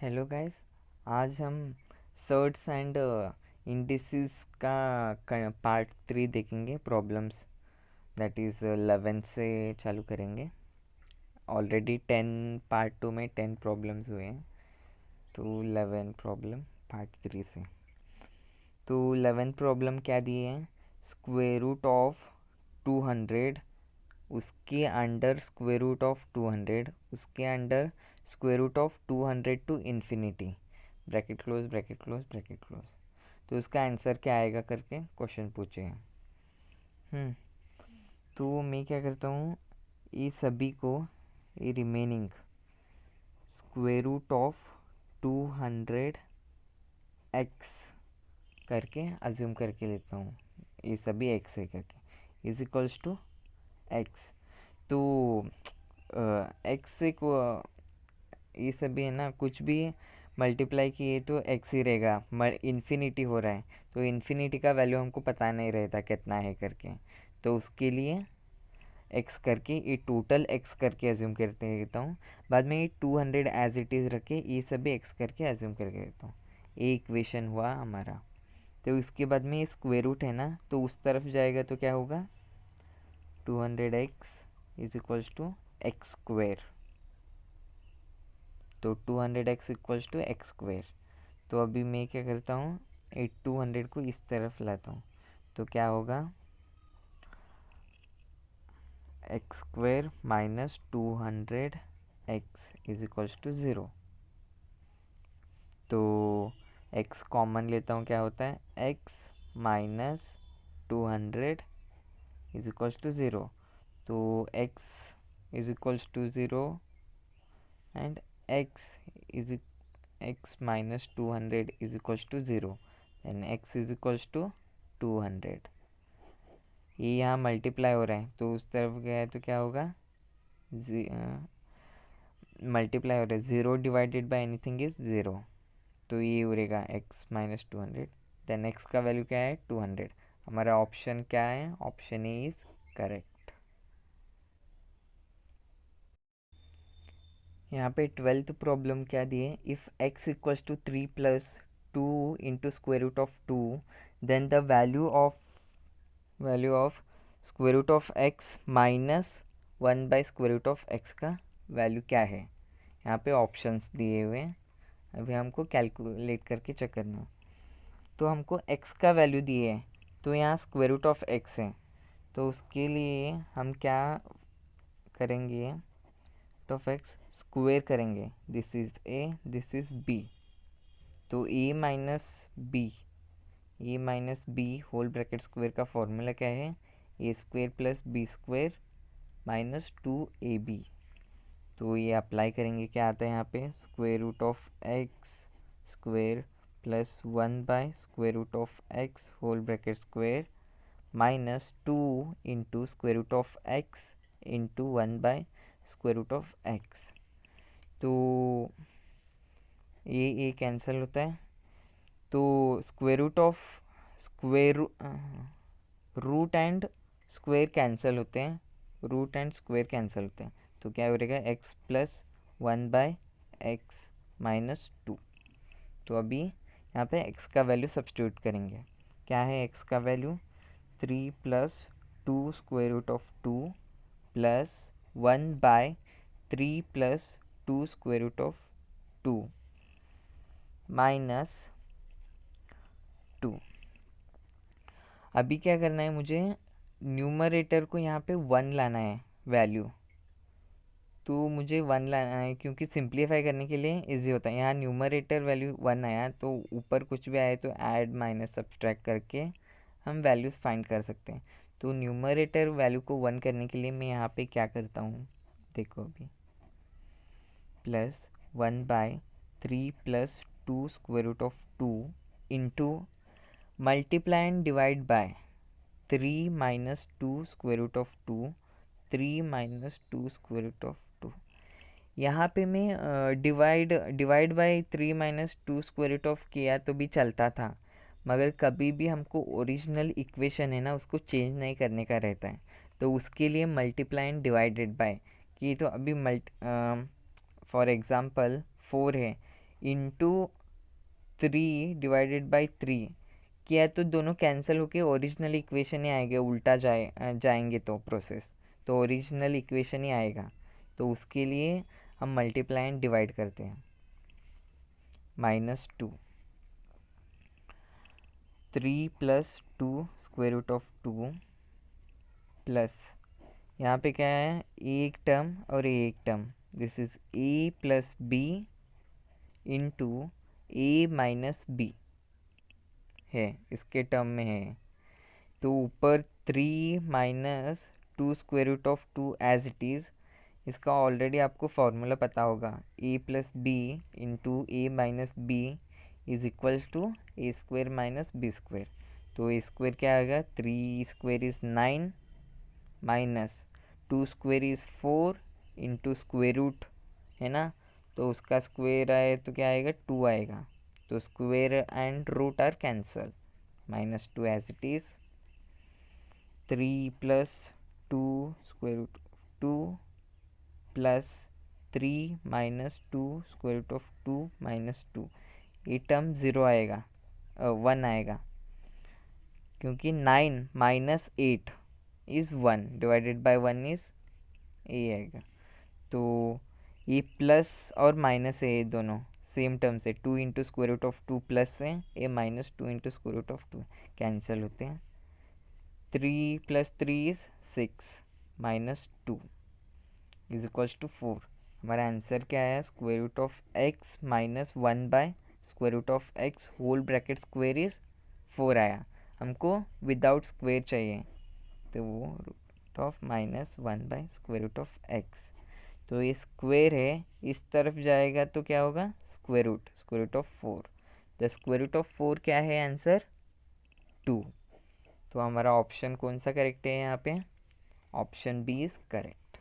Hello guys. आज हम shirts and indices का पार्ट 3 देखेंगे। प्रॉब्लम्स दैट इज़ 11 से चालू करेंगे। ऑलरेडी 10 पार्ट 2 में 10 प्रॉब्लम्स हुए हैं, तो 11 प्रॉब्लम पार्ट 3 से। तो 11 प्रॉब्लम क्या दिए हैं? स्क्वायर रूट ऑफ 200, उसके अंडर स्क्वायर रूट ऑफ 200, उसके under square root of 200 to infinity, bracket close bracket close bracket close. तो उसका आंसर क्या आएगा करके क्वेश्चन पूछे हैं। तो मैं क्या करता हूँ, ये सभी को, ये remaining square root of 200 x करके अज्यूम करके लेता हूँ। ये सभी एक्स है करके इज इक्वल्स टू एक्स। तो एक्स से को ये सभी है ना, कुछ भी मल्टीप्लाई किए तो एक्स ही रहेगा। इन्फिनिटी हो रहा है तो इन्फिनिटी का वैल्यू हमको पता नहीं रहता कितना है करके, तो उसके लिए एक्स करके ये टोटल एक्स करके एज्यूम करते रहता हूँ। बाद में ये 200 एज इट इज़ रखे, ये सभी एक्स करके एज्यूम करके रहता हूँ। ये इक्वेशन हुआ हमारा। तो इसके बाद में ये स्क्वायर रूट है ना, तो उस तरफ जाएगा तो क्या होगा, 200x is equals to x square. तो 200x equals to x square. तो अभी मैं क्या करता हूँ, 200 को इस तरफ लाता हूँ, तो क्या होगा, x square minus 200x is equals to 0। तो x कॉमन लेता हूँ, क्या होता है, x minus 200 is equals to 0। तो x is equals to 0 and x minus 200 is equals to 0, then x is equals to 200। ये यहाँ मल्टीप्लाई हो रहा है तो उस तरफ गया है तो क्या होगा, मल्टीप्लाई हो रहा है, 0 डिवाइडेड बाय एनीथिंग इज 0। तो ये उड़ेगा x माइनस 200, देन x का वैल्यू क्या है, 200। हमारा ऑप्शन क्या है, ऑप्शन ए इज करेक्ट। यहाँ पे 12th प्रॉब्लम क्या दिए, if x equals to 3 plus 2 into square root of 2, then the value of square root of x minus 1 by square root of x का वैल्यू क्या है। यहाँ पे ऑप्शंस दिए हुए हैं, अभी हमको कैलकुलेट करके चेक करना है। तो हमको x का वैल्यू दिए है, तो यहाँ स्क्वायर रूट ऑफ x है, तो उसके लिए हम क्या करेंगे, ऑफ एक्स स्क्वेयर करेंगे, this is a this is b. तो a minus b whole bracket square का फॉर्मूला क्या है, a square plus b square minus 2ab। तो ये अप्लाई करेंगे, क्या आता है यहाँ पे, square root of x square plus 1 by square root of x whole bracket square minus 2 into square root of x into 1 by square root of x. तो ये कैंसिल होता है, तो square root of square root and square cancel होते हैं, root and square cancel होते हैं, तो क्या हो रहेगा, x plus 1 by x minus 2। तो अभी यहाँ पे x का वैल्यू सब्स्टिट्यूट करेंगे, क्या है x का value, 3 plus 2 square root of 2 plus 1 by 3 plus 2 square root of 2 minus 2। अभी क्या करना है, मुझे न्यूमरेटर को यहाँ पे 1 लाना है वैल्यू, तो मुझे 1 लाना है क्योंकि सिंप्लीफाई करने के लिए इजी होता है। यहाँ न्यूमरेटर वैल्यू 1 आया तो ऊपर कुछ भी आए तो ऐड माइनस सब्सट्रैक्ट करके हम वैल्यूज़ फाइंड कर सकते हैं। तो न्यूमरेटर वैल्यू को 1 करने के लिए मैं यहाँ पे क्या करता हूँ, देखो अभी, plus 1 by 3 plus 2 square root of 2 into multiply and divide by 3 minus 2 square root of 2, 3 minus 2 square root of 2। यहाँ पे मैं divide by 3 minus 2 square root of किया तो भी चलता था, मगर कभी भी हमको ओरिजिनल इक्वेशन है ना उसको चेंज नहीं करने का रहता है, तो उसके लिए मल्टीप्लाई एंड डिवाइडेड बाय कि, तो अभी फॉर एग्ज़ाम्पल 4 है, इंटू 3/3 किया तो दोनों कैंसिल होके ओरिजिनल इक्वेशन ही आएगा, उल्टा जाएंगे तो प्रोसेस, तो ओरिजिनल इक्वेशन ही आएगा। तो उसके लिए हम मल्टीप्लाई एंड डिवाइड करते हैं। -2 3 + 2 √2 प्लस यहाँ पे क्या है, एक टर्म और एक term, this is a + b into a - b है, इसके टर्म में है। तो ऊपर 3 - 2 √2 एज इट इज़, इसका ऑलरेडी आपको फॉर्मूला पता होगा, a + b into a - b is equals to a² - b²। तो a² क्या आएगा, 3² is 9 minus 2² is 4 into square root, है ना, तो उसका स्क्वेयर आए तो क्या आएगा, 2 आएगा। तो square and root are cancel, -2 as it is. 3 + 2 √2 plus 3 - 2 √2 -2, ये टर्म 0 आएगा, 1 आएगा, क्योंकि 9 - 8 is 1 divided bye 1 is a आएगा। तो ये प्लस और माइनस है, ये दोनों सेम टर्म से, 2 इंटू √2 प्लस है, ए -2 इंटू √2 कैंसिल होते हैं। 3 + 3 इज़ 6 -2 इज इक्वल्स टू 4। हमारा आंसर क्या है, √(x - 1/√(x whole bracket square is 4 आया। हमको विदाउट स्क्वेयर चाहिए, तो वो √(-1/√(x), तो ये स्क्वेयर है, इस तरफ जाएगा तो क्या होगा, √4। द √4 क्या है आंसर, 2। तो हमारा ऑप्शन कौन सा करेक्ट है यहाँ पे, ऑप्शन बी इज करेक्ट।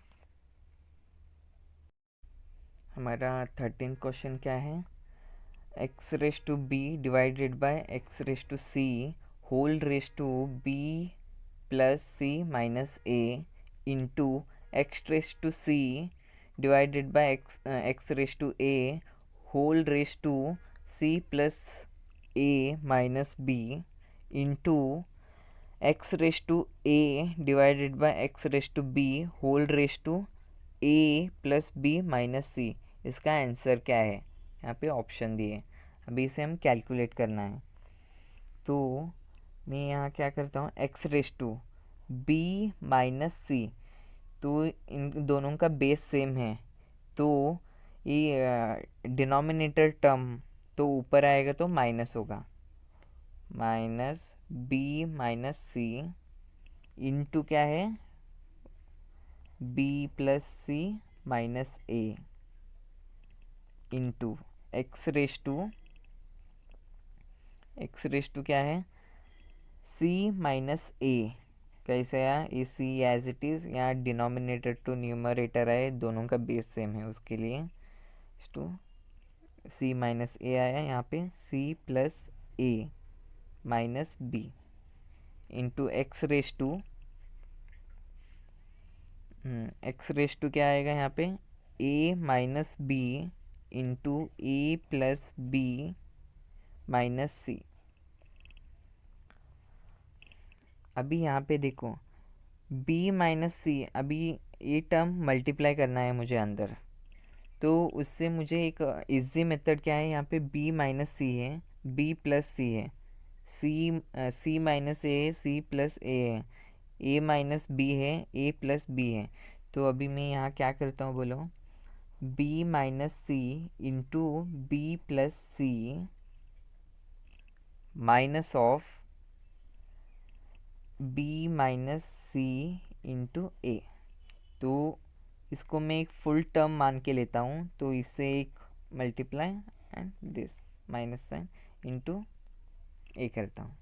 हमारा 13 क्वेश्चन क्या है, x⁻b divided by x⁻c whole raise to b + c - a into x⁻c divided by x⁻a whole raise to c + a - b into x⁻a divided by x⁻b whole raise to a + b - c। इसका answer क्या है, यहाँ पे option दिए, अभी इसे हम calculate करना है। तो मैं यहाँ क्या करता हूँ, x⁻b - c, तो इन दोनों का बेस सेम है, तो ये डिनोमिनेटर टर्म तो ऊपर आएगा तो माइनस होगा, -b - c इंटू क्या है, b + c - a into x⁻, क्या है, c - a, कैसे आया, ये c एज इट इज़, यहाँ डिनोमिनेटर टू न्यूमरेटर आए, दोनों का बेस सेम है, उसके लिए टू c - a आया, यहाँ पे c + a - b into x⁻, क्या आएगा यहाँ पे, a - b into a + b - c। अभी यहाँ पे देखो, b - c, अभी ये टर्म मल्टीप्लाई करना है मुझे अंदर, तो उससे मुझे एक इजी मेथड क्या है, यहाँ पे b - c है, b + c है, c - a है, c + a है, a - b है, a + b है। तो अभी मैं यहाँ क्या करता हूँ बोलो, b - c into b + c minus of b - c into a। तो इसको मैं एक फुल टर्म मान के लेता हूँ, तो इससे एक multiply and this minus sign into a करता हूँ,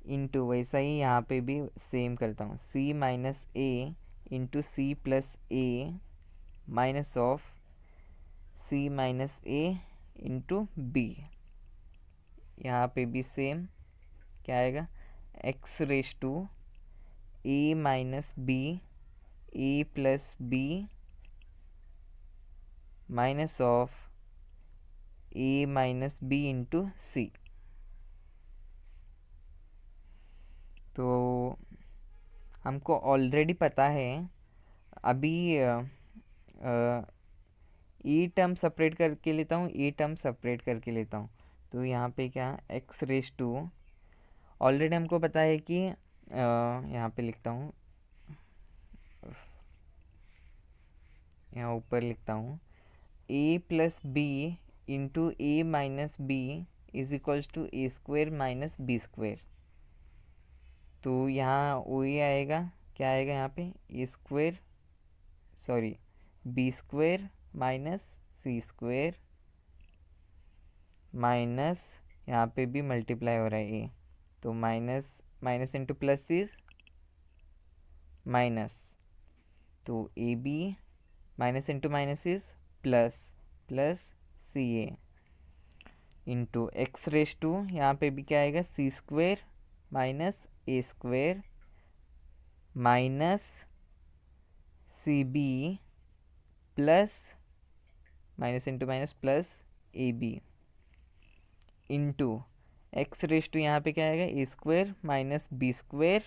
इंटू वैसा ही यहाँ पे भी सेम करता हूँ, c - a into c + a minus of c - a into b। यहाँ पे भी सेम क्या आएगा, x⁻a - b a + b minus of a minus b into c. तो हमको ऑलरेडी पता है, अभी ई टर्म सेपरेट करके लेता हूँ, ई टर्म सेपरेट करके लेता हूँ। तो यहाँ पे क्या, एक्स रेस टू, ऑलरेडी हमको पता है कि यहाँ पे लिखता हूँ, यहाँ ऊपर लिखता हूँ, a plus b into a minus b is equals to a square minus b square. तो यहाँ वही आएगा, क्या आएगा यहाँ पे, a square, sorry, b square minus c square minus, यहाँ पे भी मल्टीप्लाई हो रहा है ए, तो minus minus into plus is minus, तो a b minus into minus is plus, plus c a into x raise two, यहाँ पे भी क्या आएगा, c square minus a square minus c b plus minus into minus plus a b into x raise two, यहाँ पे क्या आएगा, a square minus b square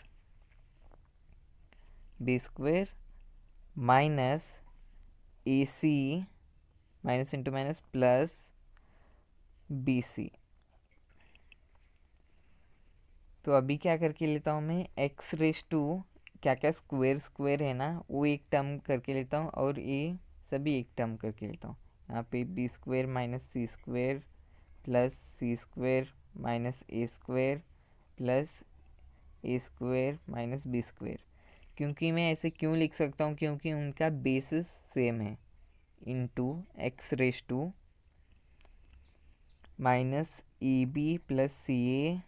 minus a c minus into minus plus B c. तो अभी क्या करके लेता हूँ मैं, एक्स रेस टू, क्या क्या स्क्वेयर स्क्वेयर है ना, वो एक टर्म करके लेता हूँ और ये सभी एक टर्म करके लेता हूँ। यहाँ पे b square minus c square plus c square minus a square plus a square minus b square. क्योंकि मैं ऐसे क्यों लिख सकता हूँ, क्योंकि उनका बेसिस सेम है, into x raise to minus a b plus c a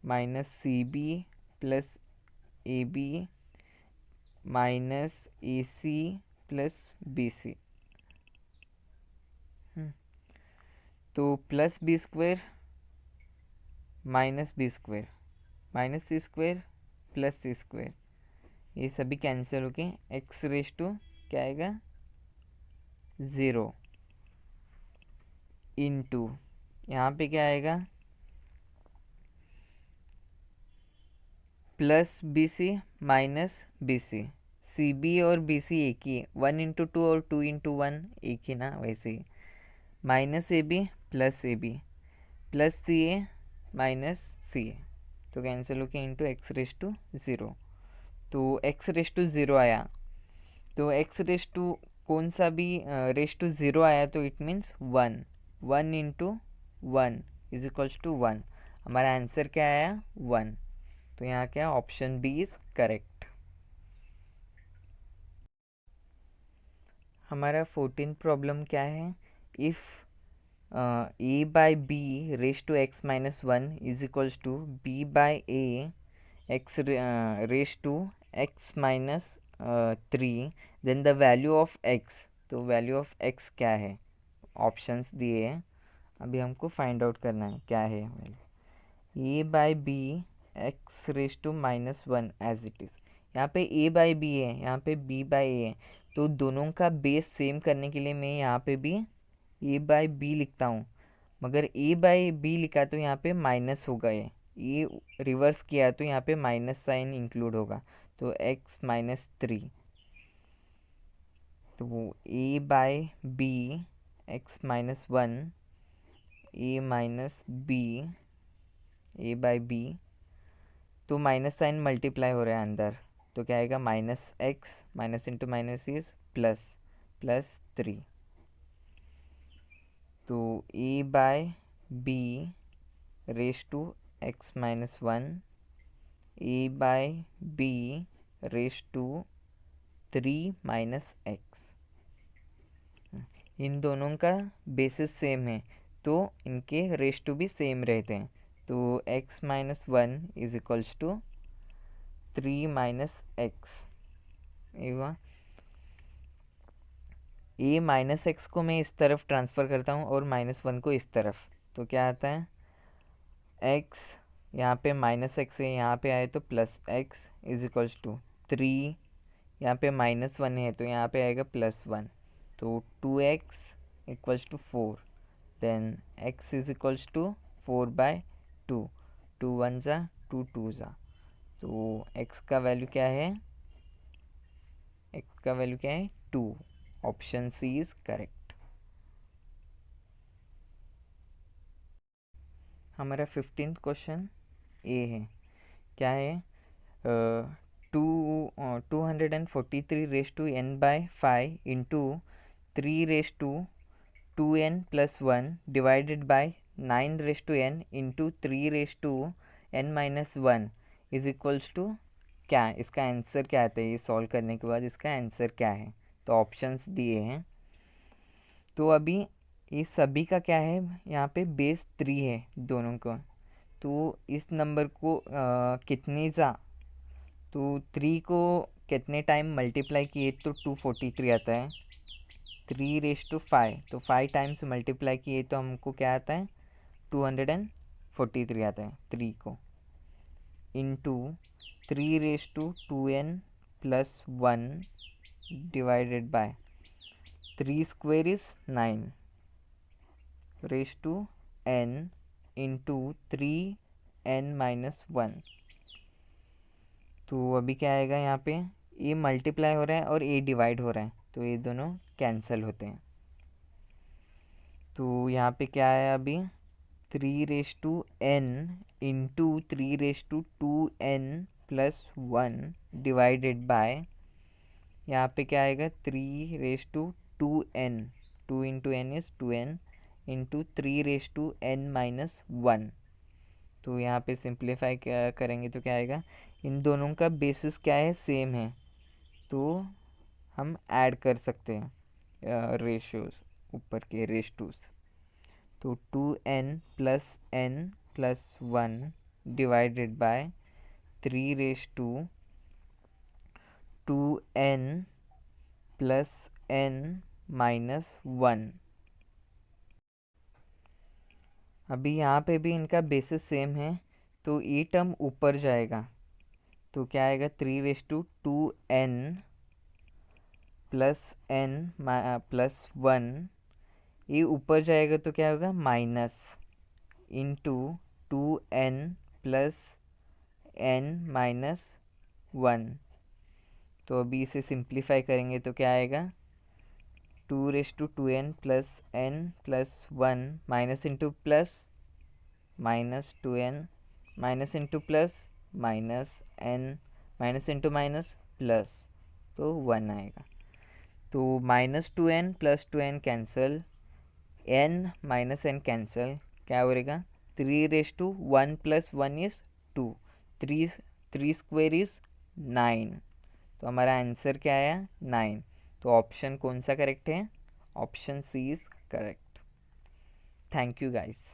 minus c b plus a b minus a c plus B c. तो plus b square minus b square minus c square plus c square, ये सभी cancel होके x raise to क्या आएगा, 0 into यहाँ पे क्या आएगा, plus B C minus B C, C B और बी सी एक ही है, 1 इंटू 2 और 2 इंटू 1 एक ही ना, वैसे ही minus a b plus c a minus c a, तो कैंसिल होके इंटू एक्स रेस टू 0। तो एक्स रेस टू 0 आया, तो एक्स रेस टू कौन सा भी रेस टू 0 आया तो it means 1 into 1 is equals to 1। हमारा आंसर क्या आया, 1। तो यहाँ क्या, ऑप्शन बी इज करेक्ट। हमारा 14 प्रॉब्लम क्या है, if a by b raised to x minus 1 is equals to b by a x raised to x minus 3, then the value of x, तो वैल्यू ऑफ x क्या है, options दिए हैं, अभी हमको फाइंड आउट करना है क्या है value. a by B x raise to minus 1 as it is, यहाँ पे a बाई बी है, यहाँ पे b बाई ए है, तो दोनों का बेस सेम करने के लिए मैं यहाँ पे भी ए बाई बी लिखता हूँ, मगर ए बाई बी लिखा तो यहाँ पे माइनस होगा, ये रिवर्स किया तो यहाँ पे माइनस साइन इंक्लूड होगा, तो एक्स माइनस 3, तो a by B x minus 1 a minus b a by b, तो माइनस साइन मल्टीप्लाई हो रहा है अंदर, तो क्या आएगा, minus x minus into minus is plus, plus 3, तो a by b raise to x minus 1 a by b raise to 3 minus x, इन दोनों का बेसिस सेम है तो इनके रेस टू भी सेम रहते हैं, तो x minus 1 is equals to 3 minus x. A minus x को मैं इस तरफ ट्रांसफ़र करता हूँ और माइनस 1 को इस तरफ, तो क्या आता है, x यहाँ पे माइनस एक्स है, यहाँ पे आए तो plus x is equals to 3, यहाँ पे माइनस 1 है तो यहाँ पे आएगा प्लस 1, तो 2x equals to 4, then x is equals to 4/2, 2 1 ज़ा 2 2 ज़ा, तो x का वैल्यू क्या है, x का वैल्यू क्या है 2। Option C is correct. हमारा 15th क्वेश्चन ए है, क्या है, 243 raise to n by 5 into 3 raise to 2n plus 1 divided by 9 raise to n into 3 raise to n minus 1 is equals to क्या, इसका answer क्या आता है, ये सॉल्व करने के बाद इसका आंसर क्या है। तो ऑप्शंस दिए हैं, तो अभी ये सभी का क्या है, यहाँ पे बेस 3 है दोनों का, तो इस नंबर को कितनी ज़ा, तो 3 को कितने टाइम मल्टीप्लाई किए तो 243 आता है, 3 रेस टू 5, तो 5 टाइम्स मल्टीप्लाई किए तो हमको क्या आता है 243 आता है 3 को, into 3 raise to 2n plus 1 divided by 3 square is 9 raise to n into 3n minus 1। तो अभी क्या आएगा, यहाँ पे ए मल्टीप्लाई हो रहा है और ए डिवाइड हो रहा है, तो ये दोनों कैंसिल होते हैं। तो यहाँ पे क्या है अभी 3 raise to n into 3 raise to 2n plus 1 divided by, यहाँ पे क्या आएगा 3 raise to 2n, 2 into n is 2n into 3 raise to n minus 1। तो यहाँ पे सिंप्लीफाई क्या करेंगे तो क्या आएगा, इन दोनों का बेसिस क्या है सेम है, तो हम ऐड कर सकते हैं रेशियोज ऊपर के रेशटूस, तो 2n plus n plus 1 divided by 3 raise to 2n plus n minus 1। अभी यहाँ पे भी इनका बेसिस सेम है, तो ये टर्म ऊपर जाएगा, तो क्या आएगा 3 raise to 2n plus n plus 1, ये ऊपर जाएगा तो क्या होगा minus into 2n plus n minus 1। तो अभी इसे सिंप्लीफाई करेंगे तो क्या आएगा 2 raise to 2n plus n plus 1 minus into plus minus 2n minus into plus minus n minus into minus plus, तो 1 आएगा। तो -2n plus 2n cancel, n minus n cancel, क्या हो रहेगा 3 raise to 1 plus 1 is 2, 3 square is 9, तो हमारा answer क्या आया 9। तो ऑप्शन कौन सा करेक्ट है, option C is correct. Thank you guys.